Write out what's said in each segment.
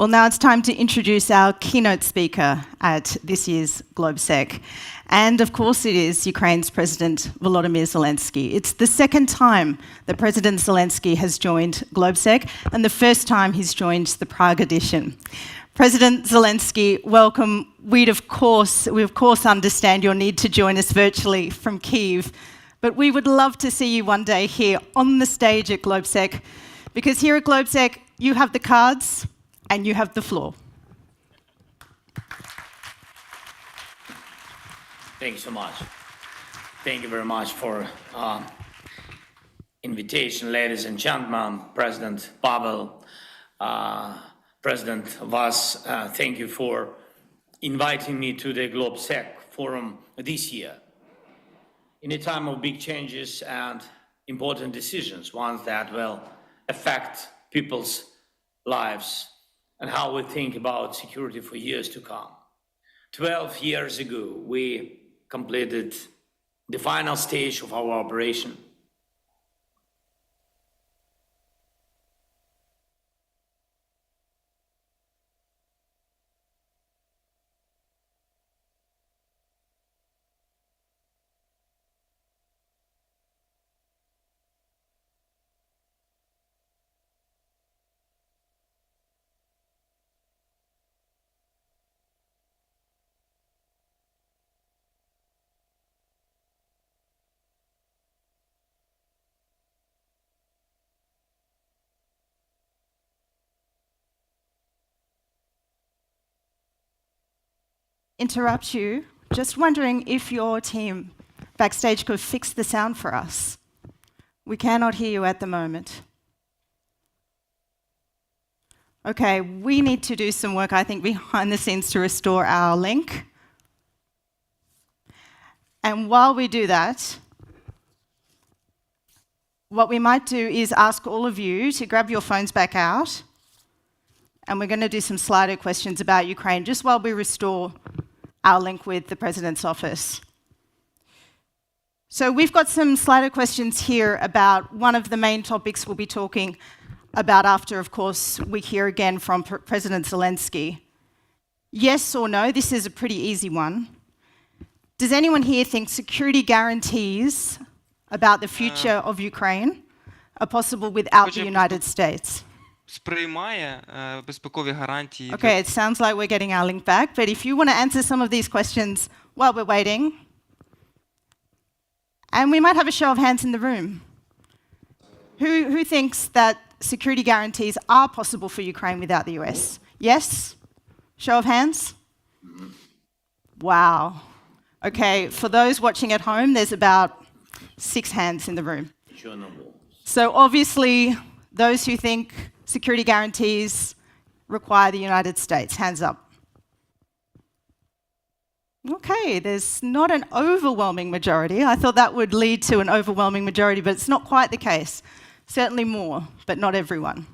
Well, now it's time to introduce our keynote speaker at this year's GlobeSec. And of course it is Ukraine's President Volodymyr Zelenskyy. It's the second time that President Zelenskyy has joined GlobeSec and the first time he's joined the Prague edition. President Zelenskyy, welcome. We of course understand your need to join us virtually from Kyiv, but we would love to see you one day here on the stage at GlobeSec, because here at GlobeSec you have the cards and you have the floor. Thank you so much. Thank you very much for invitation, ladies and gentlemen. President Pavel, President Vas, thank you for inviting me to the GlobeSec Forum this year. In a time of big changes and important decisions, ones that will affect people's lives and how we think about security for years to come. 12 years ago, we completed the final stage of our operation. Interrupt you, just wondering if your team backstage could fix the sound for us. We cannot hear you at the moment. Okay, we need to do some work, I think, behind the scenes to restore our link. And while we do that, what we might do is ask all of you to grab your phones back out, and we're going to do some Slido questions about Ukraine just while we restore our link with the President's office. So we've got some Slido questions here about one of the main topics we'll be talking about after, of course, we hear again from President Zelenskyy. Yes or no, this is a pretty easy one. Does anyone here think security guarantees about the future of Ukraine are possible without the United States? Сприймає безпекові гарантії. Okay, it sounds like we're getting our link back, but if you want to answer some of these questions while we're waiting, and we might have a show of hands in the room. Who thinks that security guarantees are possible for Ukraine without the US? Yes? Show of hands? Wow. Okay, for those watching at home, there's about 6 hands in the room. So obviously, those who think security guarantees require the United States. Hands up. Okay, there's not an overwhelming majority. I thought that would lead to an overwhelming majority, but it's not quite the case. Certainly more, but not everyone.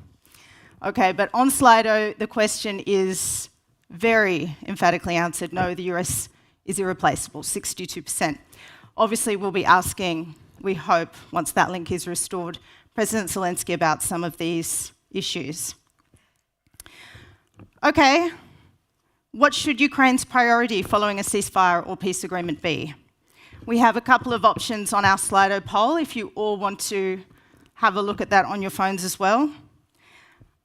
Okay, but on Slido, the question is very emphatically answered. No, the US is irreplaceable, 62%. Obviously, we'll be asking, we hope, once that link is restored, President Zelenskyy about some of these issues. Okay, what should Ukraine's priority following a ceasefire or peace agreement be? We have a couple of options on our Slido poll if you all want to have a look at that on your phones as well.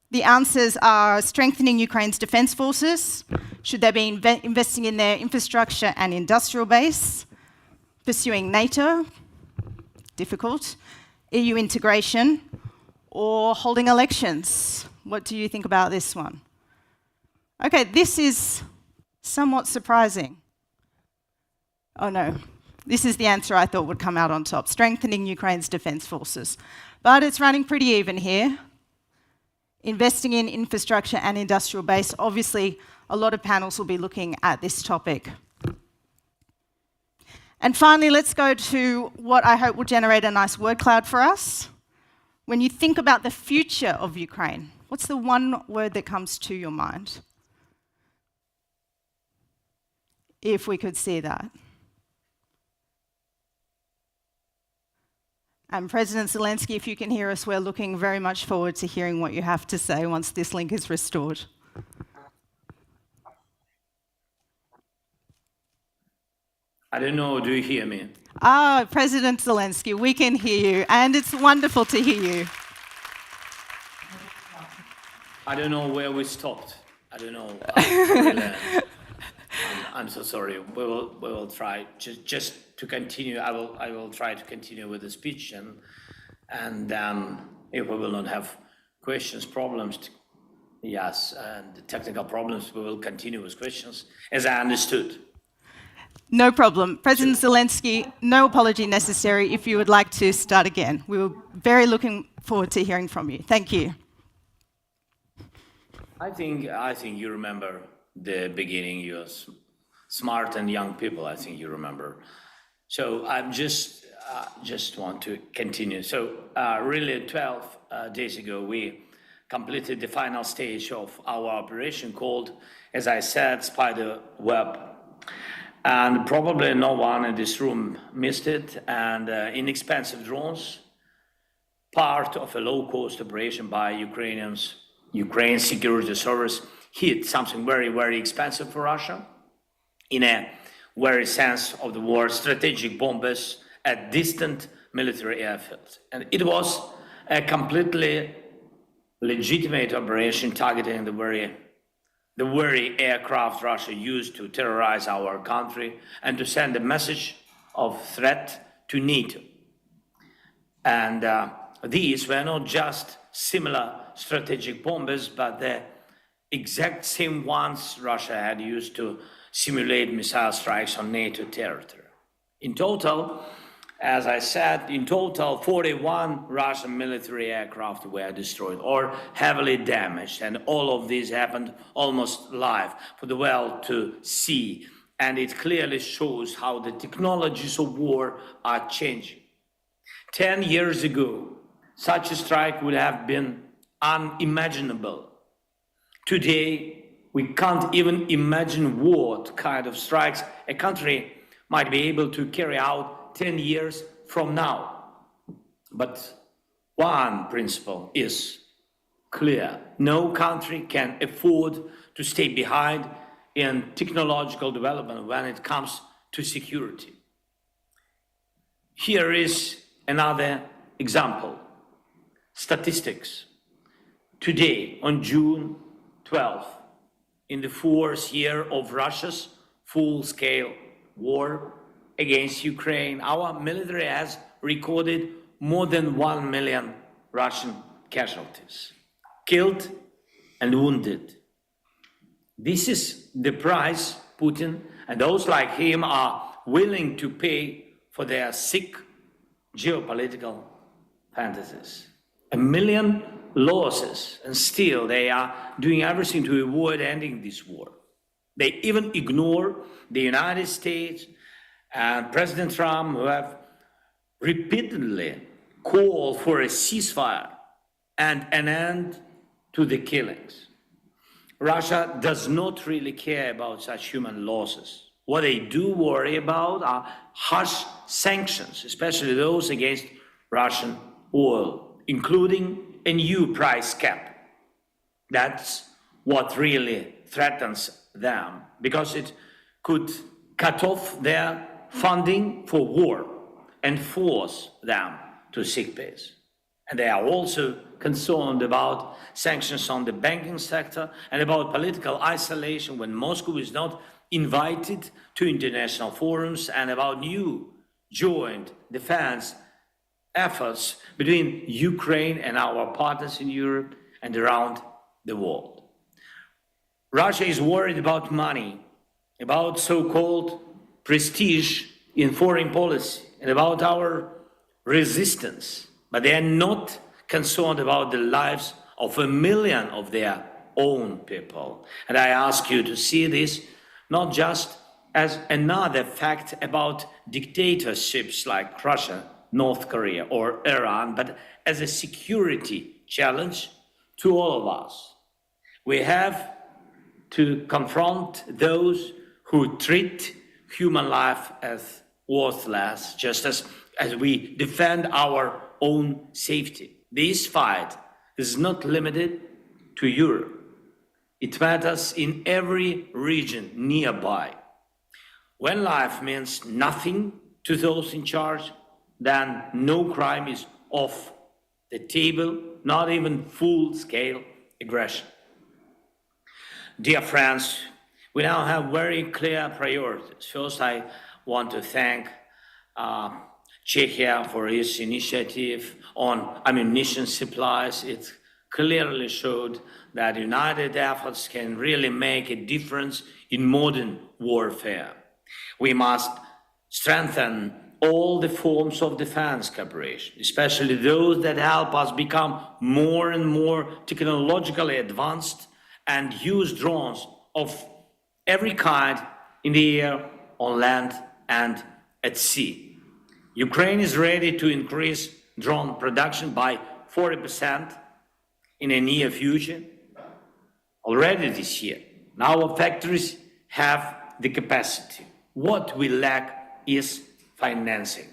The answers are strengthening Ukraine's defense forces. Should they be investing in their infrastructure and industrial base? Pursuing NATO? Difficult. EU integration? Or holding elections? What do you think about this one? Okay, this is somewhat surprising. Oh no, this is the answer I thought would come out on top, strengthening Ukraine's defense forces. But it's running pretty even here. Investing in infrastructure and industrial base, obviously a lot of panels will be looking at this topic. And finally, let's go to what I hope will generate a nice word cloud for us. When you think about the future of Ukraine, what's the one word that comes to your mind? If we could see that. And President Zelenskyy, if you can hear us, we're looking very much forward to hearing what you have to say once this link is restored. I don't know, do you hear me? Ah, President Zelenskyy, we can hear you, and it's wonderful to hear you. I don't know where we stopped. I don't know. Really, I'm so sorry. We will try just to continue. I will try to continue with the speech, and then if we will not have questions, problems, yes, and technical problems, we will continue with questions, as I understood. No problem. President Zelenskyy, no apology necessary if you would like to start again. We were very looking forward to hearing from you. Thank you. I think you remember the beginning. You're smart and young people. I think you remember. So I'm just want to continue. So really, 12 days ago, we completed the final stage of our operation called, as I said, Spider Web. And probably no one in this room missed it. And inexpensive drones, part of a low-cost operation by Ukraine security service, hit something very, very expensive for Russia. In a very sense of the word, strategic bombers at distant military airfields. And it was a completely legitimate operation targeting the very aircraft Russia used to terrorize our country and to send a message of threat to NATO. And these were not just similar strategic bombers, but the exact same ones Russia had used to simulate missile strikes on NATO territory. In total, as I said, 41 Russian military aircraft were destroyed or heavily damaged, and all of these happened almost live for the world to see. And it clearly shows how the technologies of war are changing. 10 years ago, such a strike would have been unimaginable. Today, we can't even imagine what kind of strikes a country might be able to carry out 10 years from now. But one principle is clear. No country can afford to stay behind in technological development when it comes to security. Here is another example. Statistics. Today, on June 12th, in the 4th year of Russia's full-scale war against Ukraine, our military has recorded more than 1 million Russian casualties, killed and wounded. This is the price Putin and those like him are willing to pay for their sick geopolitical fantasies. 1 million losses, and still they are doing everything to avoid ending this war. They even ignore the United States and President Trump, who have repeatedly called for a ceasefire and an end to the killings. Russia does not really care about such human losses. What they do worry about are harsh sanctions, especially those against Russian oil, including a new price cap. That's what really threatens them, because it could cut off their funding for war and force them to seek peace. And they are also concerned about sanctions on the banking sector and about political isolation when Moscow is not invited to international forums, and about new joint defense efforts between Ukraine and our partners in Europe and around the world. Russia is worried about money, about so-called prestige in foreign policy, and about our resistance, but they are not concerned about the lives of 1 million of their own people. And I ask you to see this not just as another fact about dictatorships like Russia, North Korea, or Iran, but as a security challenge to all of us. We have to confront those who treat human life as worthless, just as we defend our own safety. This fight is not limited to Europe. It matters in every region nearby. When life means nothing to those in charge, then no crime is off the table, not even full-scale aggression. Dear friends, we now have very clear priorities. First, I want to thank Czechia for its initiative on ammunition supplies. It clearly showed that united efforts can really make a difference in modern warfare. We must strengthen all the forms of defense cooperation, especially those that help us become more and more technologically advanced and use drones of every kind in the air, on land, and at sea. Ukraine is ready to increase drone production by 40% in the near future, already this year. Now our factories have the capacity. What we lack is financing.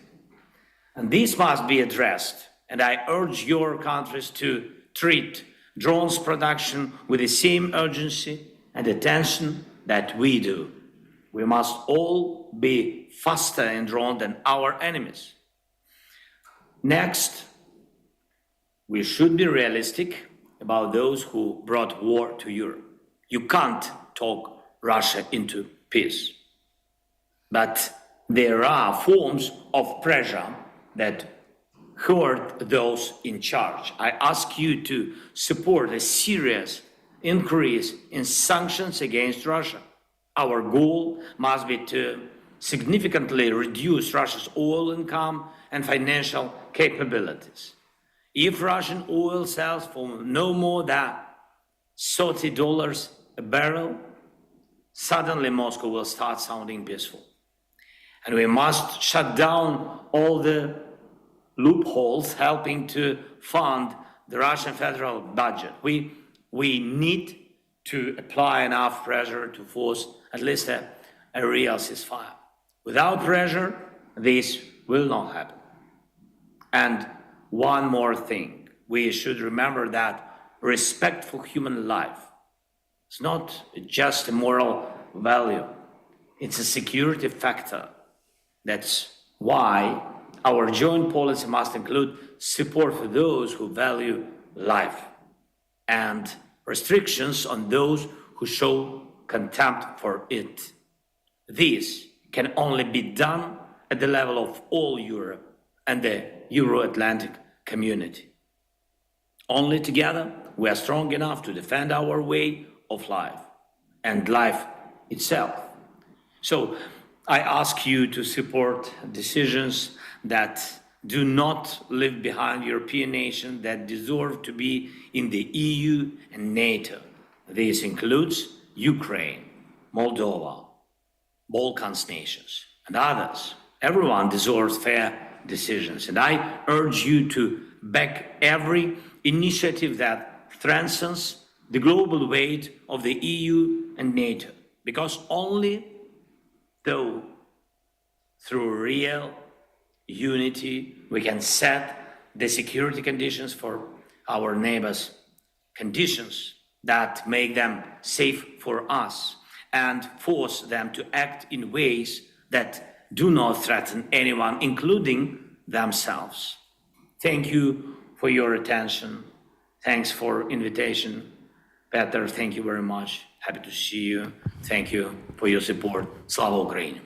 And this must be addressed. And I urge your countries to treat drones production with the same urgency and attention that we do. We must all be faster in drone than our enemies. Next, we should be realistic about those who brought war to Europe. You can't talk Russia into peace. But there are forms of pressure that hurt those in charge. I ask you to support a serious increase in sanctions against Russia. Our goal must be to significantly reduce Russia's oil income and financial capabilities. If Russian oil sells for no more than $30 a barrel, suddenly Moscow will start sounding peaceful. And we must shut down all the loopholes helping to fund the Russian federal budget. We need to apply enough pressure to force at least a real ceasefire. Without pressure, this will not happen. And one more thing, we should remember that respect for human life is not just a moral value, it's a security factor. That's why our joint policy must include support for those who value life and restrictions on those who show contempt for it. This can only be done at the level of all Europe and the Euro-Atlantic community. Only together we are strong enough to defend our way of life and life itself. So I ask you to support decisions that do not leave behind European nations that deserve to be in the EU and NATO. This includes Ukraine, Moldova, Balkans nations, and others. Everyone deserves fair decisions, and I urge you to back every initiative that strengthens the global weight of the EU and NATO, because only through real unity we can set the security conditions for our neighbors, conditions that make them safe for us and force them to act in ways that do not threaten anyone, including themselves. Thank you for your attention. Thanks for invitation. Peter, thank you very much. Happy to see you. Thank you for your support. Slava Ukraini!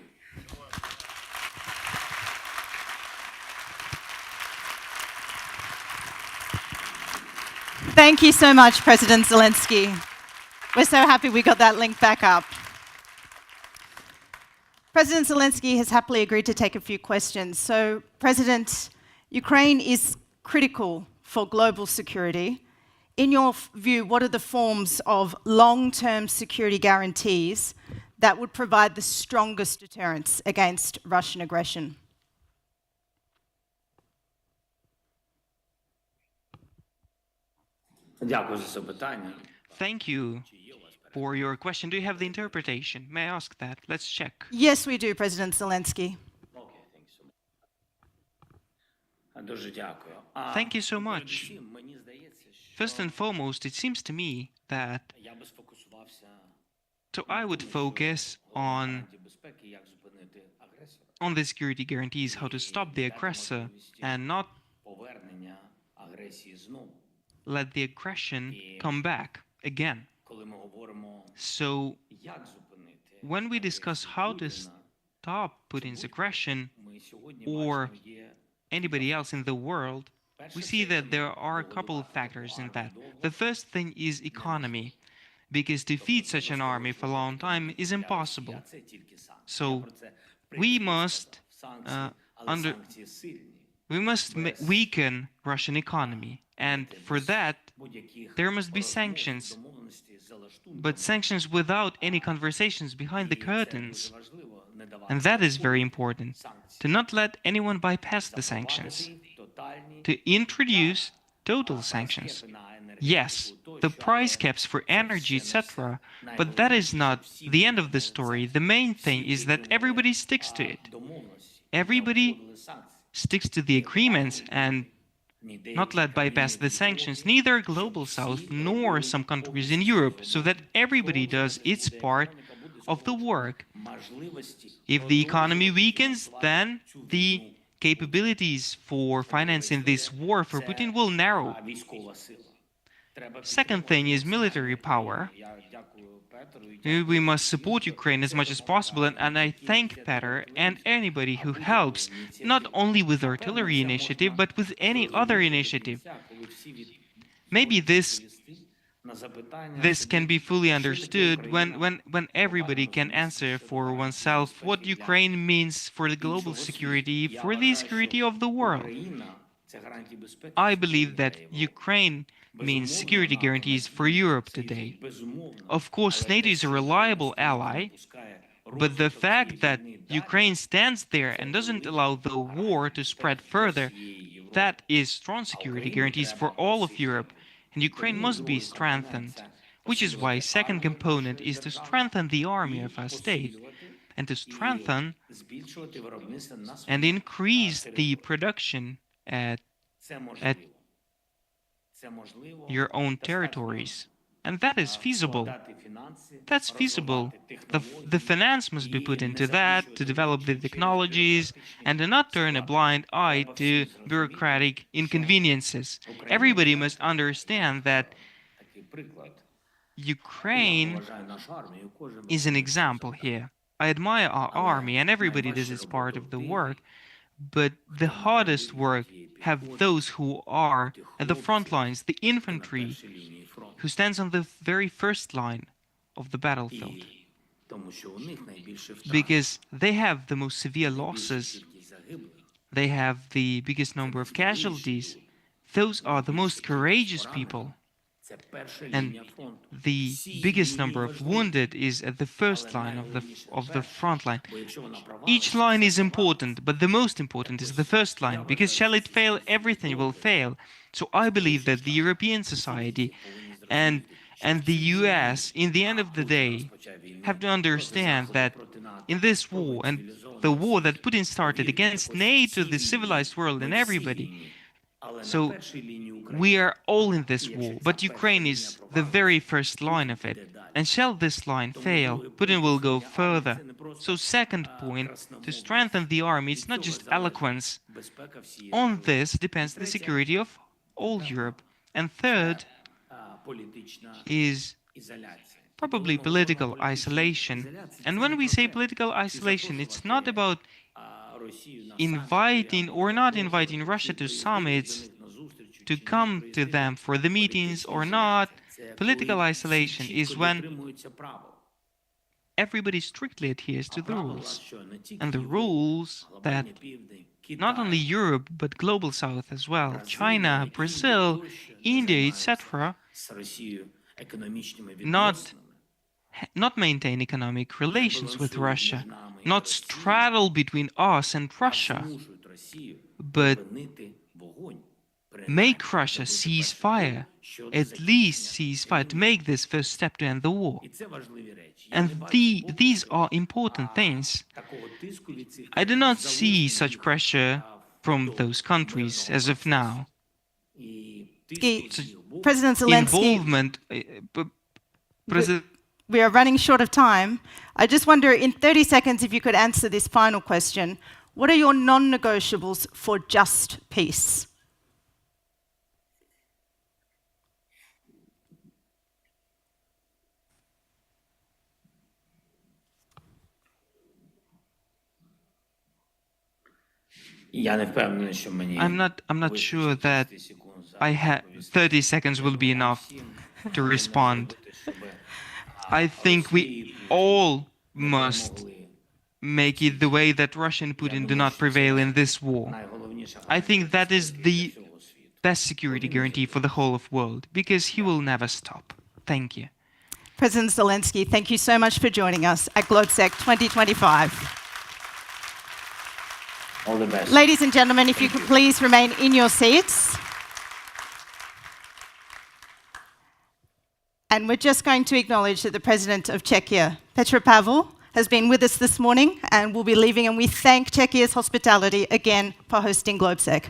Thank you so much, President Zelenskyy. We're so happy we got that link back up. President Zelenskyy has happily agreed to take a few questions. So, President, Ukraine is critical for global security. In your view, what are the forms of long-term security guarantees that would provide the strongest deterrence against Russian aggression? Thank you for your question. Do you have the interpretation? May I ask that? Let's check. Yes, we do, President Zelenskyy. Thank you so much. First and foremost, it seems to me that So I would focus on the security guarantees, how to stop the aggressor and not let the aggression come back again. So when we discuss how to stop Putin's aggression or anybody else in the world, we see that there are a couple of factors in that. The first thing is economy, because defeat such an army for a long time is impossible. So we must weaken Russian economy, and for that there must be sanctions, but sanctions without any conversations behind the curtains. And that is very important, to not let anyone bypass the sanctions, to introduce total sanctions. Yes, the price caps for energy, etc., but that is not the end of the story. The main thing is that everybody sticks to it. Everybody sticks to the agreements and not let bypass the sanctions, neither Global South nor some countries in Europe, so that everybody does its part of the work. If the economy weakens, then the capabilities for financing this war for Putin will narrow. Second thing is military power. We must support Ukraine as much as possible, and I thank Petr and anybody who helps, not only with artillery initiative, but with any other initiative. Maybe this can be fully understood when everybody can answer for oneself what Ukraine means for the global security, for the security of the world. I believe that Ukraine means security guarantees for Europe today. Of course, NATO is a reliable ally, but the fact that Ukraine stands there and doesn't allow the war to spread further, that is strong security guarantees for all of Europe, and Ukraine must be strengthened, which is why second component is to strengthen the army of our state, and to strengthen and increase the production at your own territories. And that is feasible. That's feasible. The finance must be put into that, to develop the technologies, and to not turn a blind eye to bureaucratic inconveniences. Everybody must understand that Ukraine is an example here. I admire our army, and everybody does its part of the work, but the hardest work have those who are at the front lines, the infantry, who stands on the very first line of the battlefield, because they have the most severe losses, they have the biggest number of casualties. Those are the most courageous people, and the biggest number of wounded is at the first line of the front line. Each line is important, but the most important is the first line, because shall it fail, everything will fail. So I believe that the European society and the US, in the end of the day, have to understand that in this war, and the war that Putin started against NATO, the civilized world, and everybody, so we are all in this war, but Ukraine is the very first line of it. And shall this line fail, Putin will go further. So second point, to strengthen the army, it's not just eloquence. On this depends the security of all Europe. And third is probably political isolation. And when we say political isolation, it's not about inviting or not inviting Russia to summits, to come to them for the meetings or not. Political isolation is when everybody strictly adheres to the rules. And the rules that not only Europe, but Global South as well, China, Brazil, India, etc., not maintain economic relations with Russia, not straddle between us and Russia, but make Russia cease fire, at least cease fire, to make this first step to end the war. And these are important things. I do not see such pressure from those countries as of now. President Zelenskyy, Involvement, President we are running short of time. I just wonder, in 30 seconds, if you could answer this final question. What are your non-negotiables for just peace? I'm not sure that I have 30 seconds will be enough to respond. I think we all must make it the way that Russia and Putin do not prevail in this war. I think that is the best security guarantee for the whole of the world, because he will never stop. Thank you. President Zelenskyy, thank you so much for joining us at GlobeSec 2025. All the best. Ladies and gentlemen, if you could please remain in your seats. And we're just going to acknowledge that the President of Czechia, Petr Pavel, has been with us this morning and will be leaving, and we thank Czechia's hospitality again for hosting GlobeSec.